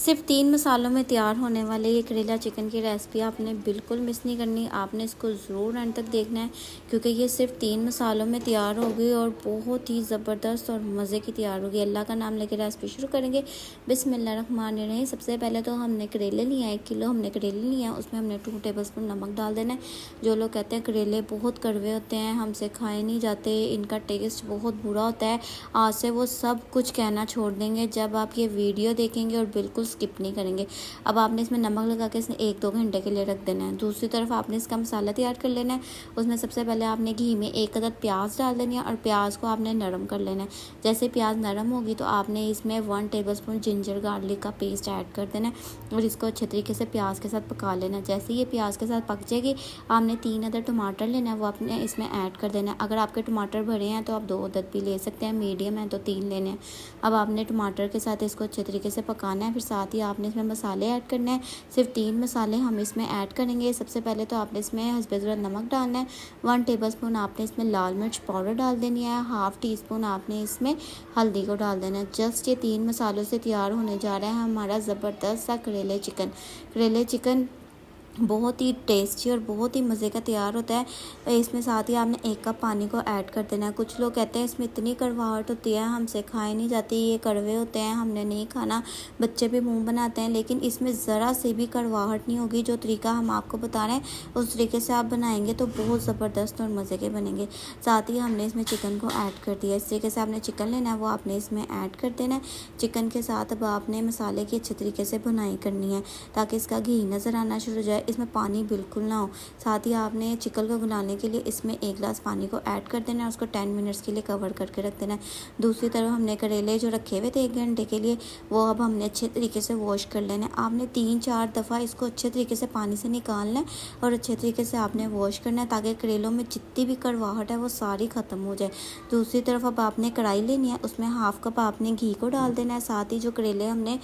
सिर्फ 3 मसालों में तैयार होने वाले ये करेला चिकन की रेसिपी आपने बिल्कुल मिस नहीं करनी। आपने इसको ज़रूर एंड तक देखना है क्योंकि ये सिर्फ 3 मसालों में तैयार होगी और बहुत ही ज़बरदस्त और मज़े की तैयार होगी। अल्लाह का नाम लेकर रेसिपी शुरू करेंगे। बिस्मिल्लाहिर्रहमानिर्रहीम। सबसे पहले तो हमने करेले लिए हैं, 1 किलो हमने करेले लिए हैं। उसमें हमने 2 टेबलस्पून नमक डाल देना है। जो लोग कहते हैं करेले बहुत कड़वे होते हैं, हमसे खाए नहीं जाते, इनका टेस्ट बहुत बुरा होता है, आज से वो सब कुछ कहना छोड़ देंगे जब आप ये वीडियो देखेंगे और बिल्कुल स्किप नहीं करेंगे। अब आपने इसमें नमक लगा के इसमें 1-2 घंटे के लिए रख देना है। दूसरी तरफ आपने इसका मसाला तैयार कर लेना है। उसमें सबसे पहले आपने घी में 1 अदद प्याज डाल देनी है और प्याज को आपने नरम कर लेना है। जैसे प्याज नरम होगी तो आपने इसमें 1 टेबलस्पून जिंजर गार्लिक का पेस्ट ऐड कर देना है और इसको अच्छे तरीके से प्याज के साथ पका लेना है। जैसे ये प्याज के साथ पक जाएगी, आपने 3 अदद टमाटर लेना है, वो आपने इसमें ऐड कर देना है। अगर आपके टमाटर बड़े हैं तो आप 2 अदद भी ले सकते हैं, मीडियम है तो 3 लेने हैं। अब आपने टमाटर के साथ इसको अच्छे तरीके से पकाना है। फिर साथ ही आपने इसमें मसाले ऐड करने हैं। सिर्फ 3 मसाले हम इसमें ऐड करेंगे। सबसे पहले तो आपने इसमें हस्बे ज़रूरत नमक डालना है। 1 टेबलस्पून आपने इसमें लाल मिर्च पाउडर डाल देनी है। हाफ़ टी स्पून आपने इसमें हल्दी को डाल देना है। जस्ट ये 3 मसालों से तैयार होने जा रहा है हमारा ज़बरदस्त सा करेले चिकन बहुत ही टेस्टी और बहुत ही मज़े का तैयार होता है। इसमें साथ ही आपने 1 कप पानी को ऐड कर देना है। कुछ लोग कहते हैं इसमें इतनी कड़वाहट होती है, हमसे खाए नहीं जाती, ये कड़वे होते हैं, हमने नहीं खाना, बच्चे भी मुंह बनाते हैं, लेकिन इसमें ज़रा से भी कड़वाहट नहीं होगी। जो तरीका हम आपको बता रहे हैं उस तरीके से आप बनाएंगे तो बहुत ज़बरदस्त और मज़े के बनेंगे। साथ ही हमने इसमें चिकन को ऐड कर दिया। इस तरीके से आपने चिकन लेना है, वो आपने इसमें ऐड कर देना है। चिकन के साथ अब आपने मसाले की अच्छे तरीके से बुनाई करनी है ताकि इसका घी नज़र आना शुरू हो जाए। इसमें पानी बिल्कुल ना हो। साथ ही आपने चिकन को गलाने के लिए इसमें 1 गिलास पानी को ऐड कर देना है, उसको 10 मिनट्स के लिए कवर करके रख देना है। दूसरी तरफ हमने करेले जो रखे हुए थे 1 घंटे के लिए, वो अब हमने अच्छे तरीके से वॉश कर लेना है। आपने 3-4 दफ़ा इसको अच्छे तरीके से पानी से निकालना है और अच्छे तरीके से आपने वॉश करना है ताकि करेलों में जितनी भी कड़वाहट है वो सारी ख़त्म हो जाए। दूसरी तरफ अब आपने कढ़ाई लेनी है, उसमें 1/2 कप आपने घी को डाल देना है। साथ ही जो करेले हमने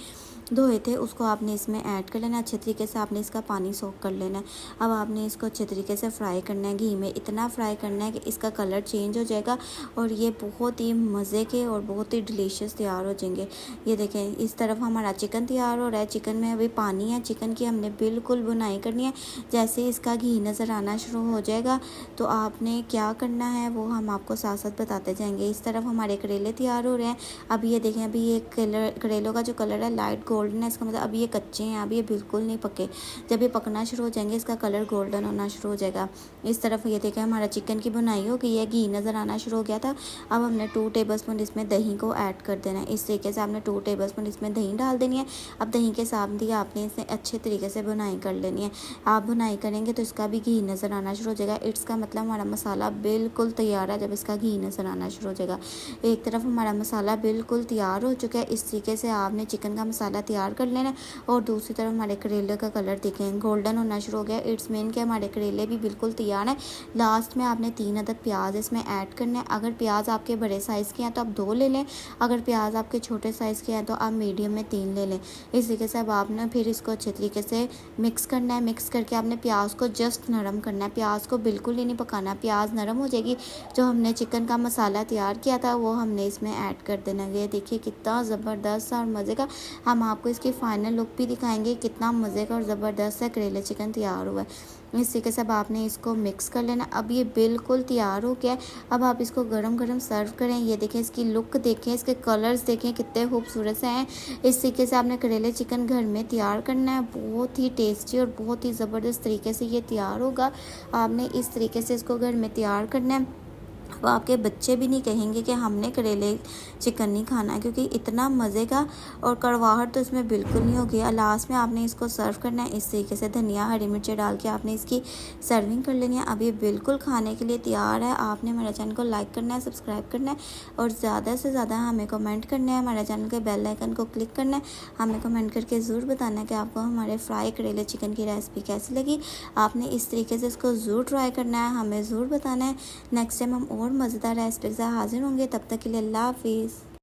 धोए थे उसको आपने इसमें ऐड कर लेना है। अच्छे तरीके से आपने इसका पानी सोख कर लेना है। अब आपने इसको अच्छे तरीके से फ्राई करना है घी में, इतना फ्राई करना है कि इसका कलर चेंज हो जाएगा और ये बहुत ही मज़े के और बहुत ही डिलीशियस तैयार हो जाएंगे। ये देखें, इस तरफ हमारा चिकन तैयार हो रहा है। चिकन में अभी पानी है, चिकन की हमने बिल्कुल बुनाई करनी है। जैसे इसका घी नज़र आना शुरू हो जाएगा तो आपने क्या करना है वो हम आपको साथ साथ बताते जाएंगे। इस तरफ हमारे करेले तैयार हो रहे हैं। अभी ये देखें, अभी ये करेलों का जो कलर है लाइट गोल्डन है, इसका मतलब अभी ये कच्चे हैं, अभी ये बिल्कुल नहीं पके। जब ये पकना शुरू हो जाएंगे इसका कलर गोल्डन होना शुरू हो जाएगा। इस तरफ ये देखें हमारा चिकन की बुनाई हो गई है, घी नज़र आना शुरू हो गया था। अब हमने 2 टेबलस्पून इसमें दही को ऐड कर देना है। इस तरीके से आपने 2 टेबलस्पून इसमें दही डाल देनी है। अब दही के साथ ही आपने इसे अच्छे तरीके से बुनाई कर लेनी है। आप बुनाई करेंगे तो इसका भी घी नज़र आना शुरू हो जाएगा। इसका मतलब हमारा मसाला बिल्कुल तैयार है जब इसका घी नज़र आना शुरू हो जाएगा। एक तरफ हमारा मसाला बिल्कुल तैयार हो चुका है। इस तरीके से आपने चिकन का मसाला तैयार कर लेना है और दूसरी तरफ हमारे करेले का कलर देखें गोल्डन होना शुरू हो गया। इट्स मीन कि हमारे करेले भी बिल्कुल तैयार हैं। लास्ट में आपने 3 अदद प्याज इसमें ऐड करना है। अगर प्याज आपके बड़े साइज़ के हैं तो आप 2 ले लें, अगर प्याज आपके छोटे साइज़ के हैं तो आप मीडियम में 3 ले लें। इस तरीके से अब आपने फिर इसको अच्छे तरीके से मिक्स करना है। मिक्स करके आपने प्याज को जस्ट नरम करना है, प्याज को बिल्कुल ही नहीं पकाना। प्याज नरम हो जाएगी, जो हमने चिकन का मसाला तैयार किया था वो हमने इसमें ऐड कर देना है। ये देखिए कितना ज़बरदस्त और मज़े का, हम आपको इसकी फाइनल लुक भी दिखाएंगे कितना मज़े का और ज़बरदस्त सा करेले चिकन तैयार हुआ है। इस तरीके से अब आपने इसको मिक्स कर लेना। अब ये बिल्कुल तैयार हो गया है। अब आप इसको गरम गरम सर्व करें। ये देखें, इसकी लुक देखें, इसके कलर्स देखें कितने खूबसूरत से हैं। इस तरीके से आपने करेले चिकन घर में तैयार करना है। बहुत ही टेस्टी और बहुत ही ज़बरदस्त तरीके से ये तैयार होगा। आपने इस तरीके से इसको घर में तैयार करना है। अब आपके बच्चे भी नहीं कहेंगे कि हमने करेले चिकन नहीं खाना, क्योंकि इतना मज़े का और कड़वाहट तो इसमें बिल्कुल नहीं होगी। लास्ट में आपने इसको सर्व करना है। इस तरीके से धनिया हरी मिर्चें डाल के आपने इसकी सर्विंग कर लेनी है। अब ये बिल्कुल खाने के लिए तैयार है। आपने हमारे चैनल को लाइक करना है, सब्सक्राइब करना है और ज़्यादा से ज़्यादा हमें कमेंट करना है। हमारे चैनल के बेल आइकन को क्लिक करना है। हमें कमेंट करके ज़रूर बताना है कि आपको हमारे फ्राई करेले चिकन की रेसिपी कैसी लगी। आपने इस तरीके से इसको ज़रूर ट्राई करना है, हमें ज़रूर बताना है। नेक्स्ट टाइम हम और मज़ेदार रेसिपी से हाजिर होंगे। तब तक के लिए अल्लाह हाफिज़।